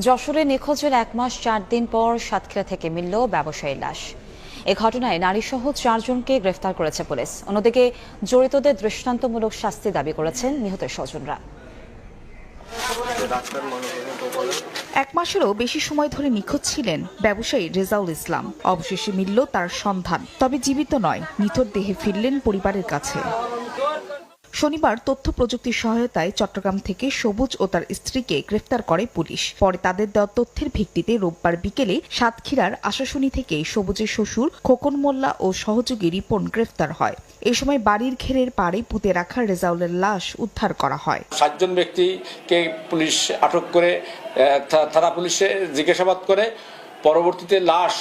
যশোরে নিখোঁজের 1 মাস 4 দিন পর সাতক্ষীরা থেকে মিলল ব্যবসায়ীর লাশ। এ ঘটনায় নারীসহ 4 জনকে গ্রেফতার করেছে পুলিশ। অন্যদিকে জড়িতদের দৃষ্টান্তমূলক শাস্তি দাবি করেছেন নিহতের স্বজনরা। 1 মাসেরও বেশি সময় ধরে নিখোঁজ ছিলেন ব্যবসায়ী রেজাউল ইসলাম। অবশেষে মিলল তার সন্ধান, তবে জীবিত নয়। নিথর দেহে ফিরলেন পরিবারের কাছে। শনিবার তথ্য প্রযুক্তির সহায়তায় চট্টগ্রাম থেকে সবুজ ও তার স্ত্রীকে গ্রেফতার করে পুলিশ। পরে তাদের দেওয়া তথ্যের ভিত্তিতে রোববার বিকেলে সাতক্ষীরার আশাশুনি থেকে সবুজের শ্বশুর খোকন মোল্লা ও সহযোগী রিপন গ্রেফতার হয়। এ সময় বাড়ির ঘেরের পাড়ে পুঁতে রাখা রেজাউলের লাশ উদ্ধার করা হয়। 7 জন ব্যক্তিকে পুলিশ আটক করে থানা পুলিশে জিজ্ঞাসাবাদ করে পরবর্তীতে লাশ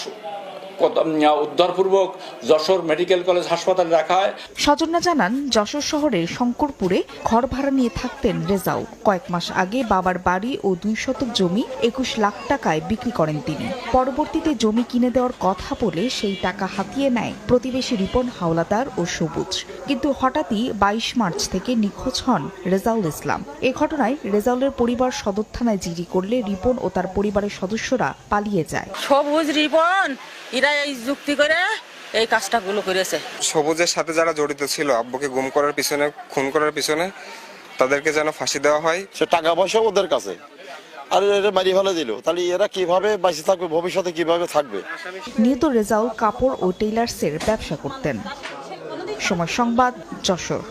উদ্ধারপূর্বক যশোর মেডিকেল কলেজ হাসপাতালে রাখা হয়। স্বজনরা জানান, যশোর শহরের শঙ্করপুরে ঘর ভাড়া নিয়ে থাকতেন রেজাউল। কয়েক মাস আগে বাবার বাড়ি ও 2 শতক জমি 21 লাখ টাকায় বিক্রি করেন তিনি। পরবর্তীতে জমি কিনে দেওয়ার কথা বলে সেই টাকা হাতিয়ে নেয় প্রতিবেশী রিপন হাওলাদার ও সবুজ। কিন্তু হঠাৎই 22 মার্চ থেকে নিখোঁজ হন রেজাউল ইসলাম। এ ঘটনায় রেজাউলের পরিবার সদর থানায় জিডি করলে রিপন ও তার পরিবারের সদস্যরা পালিয়ে যায়। সবুজ রিপন এরা এই যুক্তি করে এই কাজটাগুলো করেছে। সবুজের সাথে যারা জড়িত ছিল আব্বুকে গুম করার পিছনে, খুন করার পিছনে, তাদেরকে যেন ফাঁসি দেওয়া হয়। সে টাকা পয়সা ওদের কাছে, আর এরা মারি ফেলে দিল, তাহলে এরা কিভাবে বেঁচে থাকবে, ভবিষ্যতে কিভাবে থাকবে? নিহত রেজাউল কাপড় ও টেইলার্সের ব্যবসা করতেন। সময় সংবাদ, যশোর।